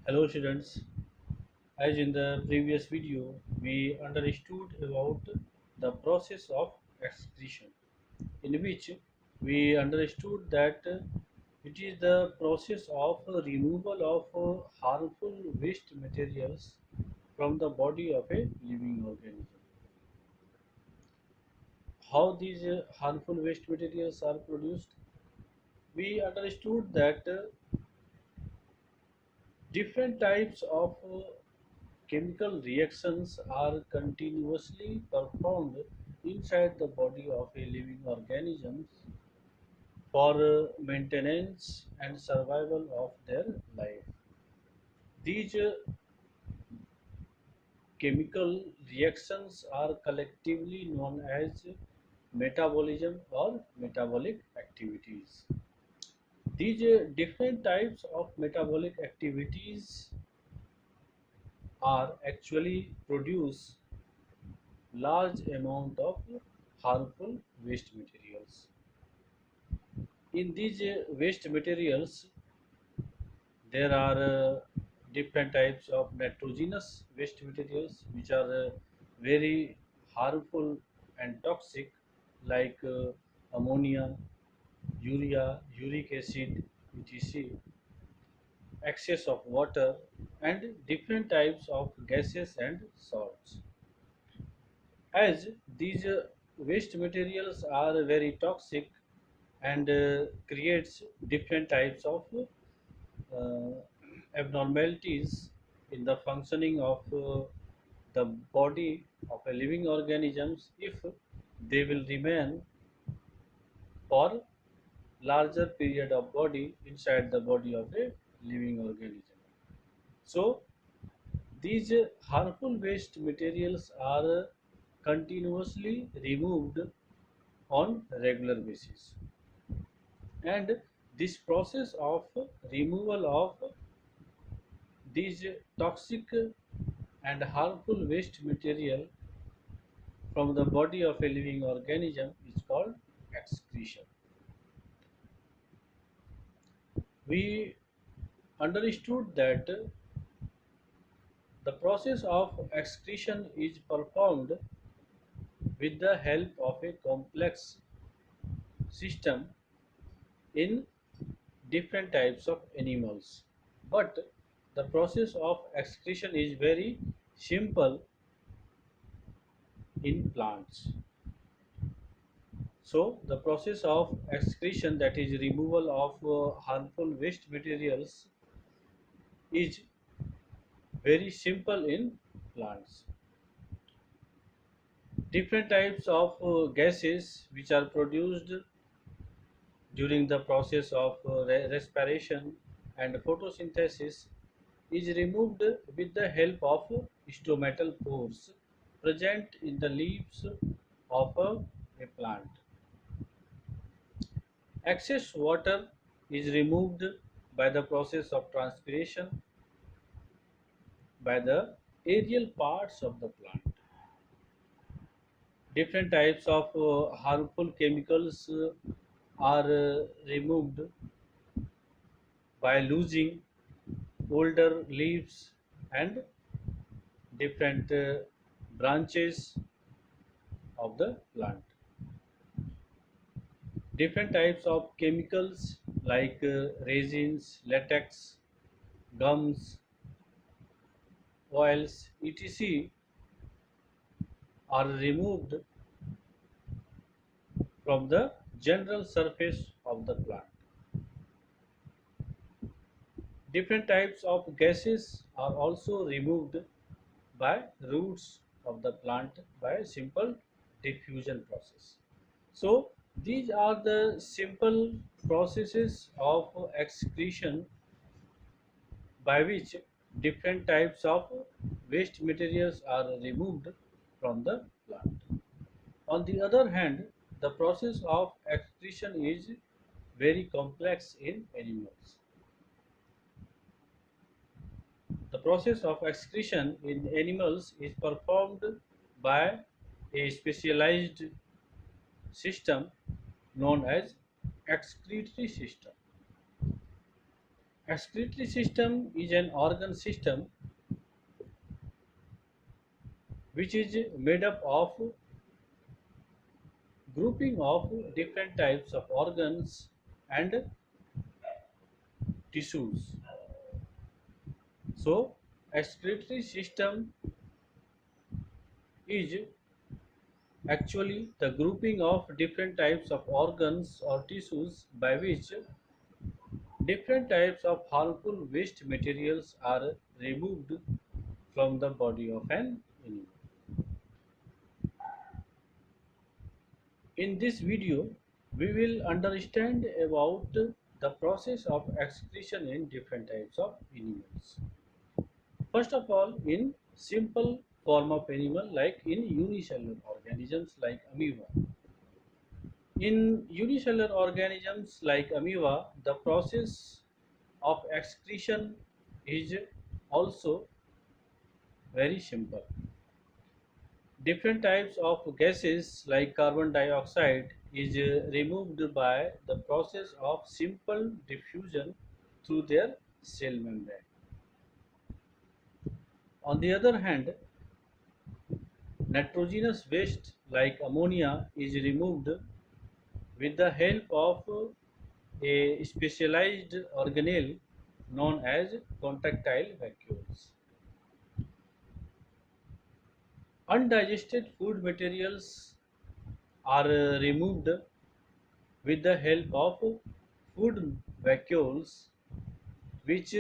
Hello students, as in the previous video we understood about the process of excretion, in which we understood that it is the process of removal of harmful waste materials from the body of a living organism. How these harmful waste materials are produced? We understood that different types of chemical reactions are continuously performed inside the body of a living organism for maintenance and survival of their life. These chemical reactions are collectively known as metabolism or metabolic activities. These different types of metabolic activities are actually produce large amount of harmful waste materials. In these waste materials, there are different types of nitrogenous waste materials which are very harmful and toxic, like ammonia, urea, uric acid, etc. Excess of water and different types of gases and salts. As these waste materials are very toxic and creates different types of uh, abnormalities in the functioning of the body of a living organisms if they will remain for larger period of body inside the body of a living organism. So these harmful waste materials are continuously removed on regular basis, and this process of removal of these toxic and harmful waste material from the body of a living organism is called excretion. We understood that the process of excretion is performed with the help of a complex system in different types of animals. But the process of excretion is very simple in plants. So the process of excretion, that is removal of harmful waste materials, is very simple in plants. Different types of gases which are produced during the process of respiration and photosynthesis is removed with the help of stomatal pores present in the leaves of a plant. Excess water is removed by the process of transpiration by the aerial parts of the plant. Different types of harmful chemicals are removed by losing older leaves and different branches of the plant. Different types of chemicals like resins, latex, gums, oils, etc. are removed from the general surface of the plant. Different types of gases are also removed by roots of the plant by a simple diffusion process. So these are the simple processes of excretion by which different types of waste materials are removed from the plant. On the other hand, the process of excretion is very complex in animals. The process of excretion in animals is performed by a specialized system known as excretory system. Excretory system is an organ system which is made up of grouping of different types of organs and tissues. So, excretory system is actually the grouping of different types of organs or tissues by which different types of harmful waste materials are removed from the body of an animal. In this video, we will understand about the process of excretion in different types of animals. First of all, in simple form of animal like in unicellular organisms like amoeba. In unicellular organisms like amoeba, the process of excretion is also very simple. Different types of gases like carbon dioxide is removed by the process of simple diffusion through their cell membrane. On the other hand, nitrogenous waste like ammonia is removed with the help of a specialized organelle known as contractile vacuoles. Undigested food materials are removed with the help of food vacuoles which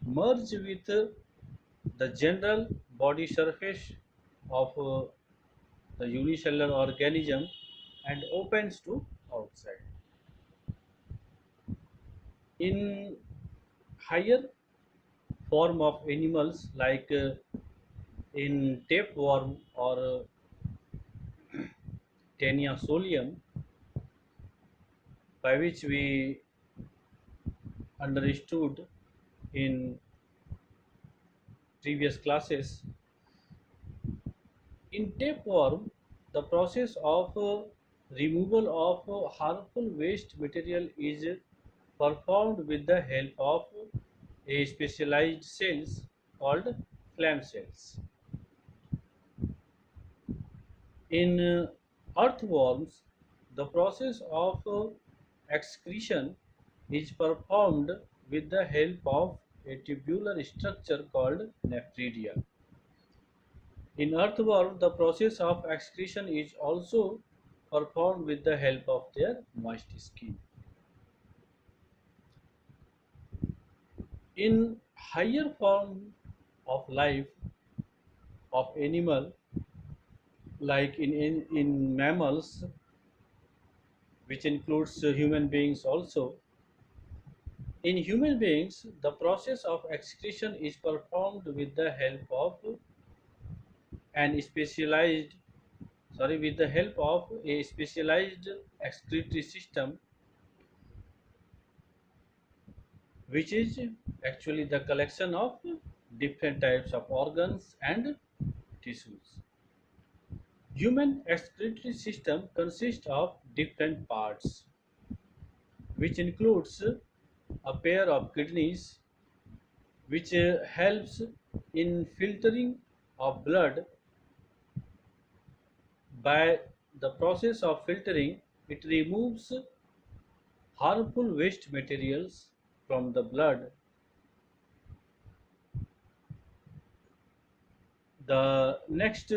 merge with the general body surface of the unicellular organism and opens to outside. In higher form of animals like in tapeworm or Taenia solium, by which we understood in previous classes, in tapeworm, the process of removal of harmful waste material is performed with the help of a specialized cells called phloem cells. In earthworms, the process of excretion is performed with the help of a tubular structure called nephridia. In earthworm, the process of excretion is also performed with the help of their moist skin. In higher form of life of animal, like in mammals, which includes human beings also, in human beings, the process of excretion is performed with the help of an specialized with the help of a specialized excretory system, which is actually the collection of different types of organs and tissues. Human excretory system consists of different parts, which includes a pair of kidneys, which helps in filtering of blood. By the process of filtering, it removes harmful waste materials from the blood. The next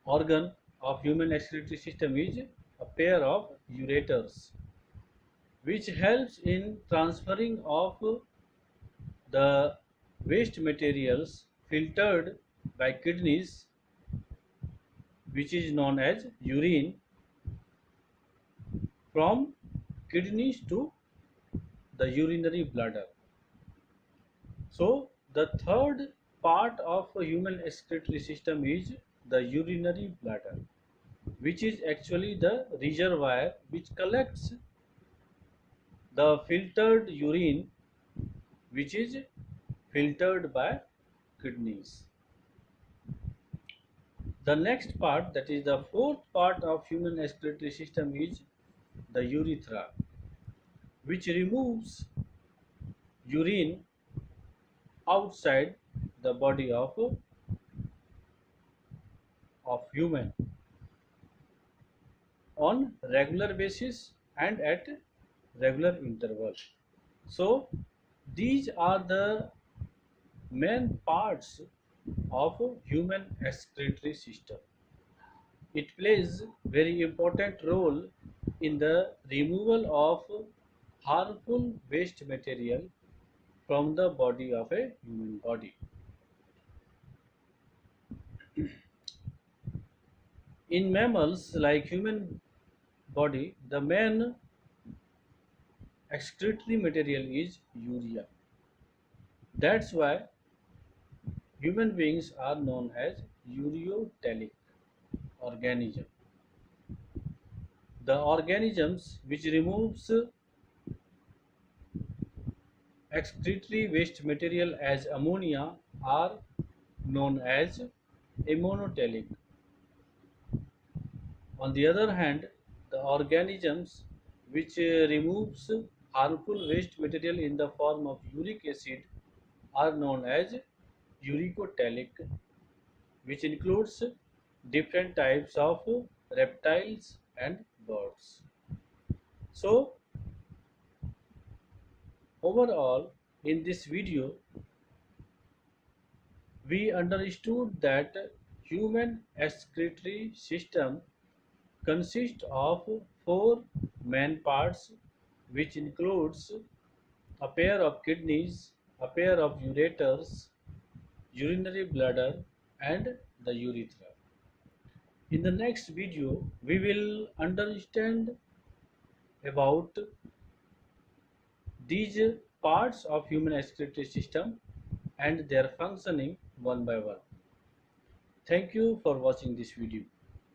organ of human excretory system is a pair of ureters, which helps in transferring of the waste materials filtered by kidneys, which is known as urine, from kidneys to the urinary bladder. So the third part of a human excretory system is the urinary bladder, which is actually the reservoir which collects the filtered urine which is filtered by kidneys. The next part, that is the fourth part of human excretory system, is the urethra, which removes urine outside the body of human on regular basis and at regular interval. So these are the main parts of human excretory system. It plays very important role in the removal of harmful waste material from the body of a human body. In mammals like human body, the main excretory material is urea. That's why human beings are known as ureotelic organism. The organisms which removes excretory waste material as ammonia are known as ammonotelic. On the other hand, the organisms which removes harmful waste material in the form of uric acid are known as uricotelic, which includes different types of reptiles and birds. So overall, in this video, we understood that human excretory system consists of four main parts, which includes a pair of kidneys, a pair of ureters, urinary bladder, and the urethra. In the next video, we will understand about these parts of human excretory system and their functioning one by one. Thank you for watching this video.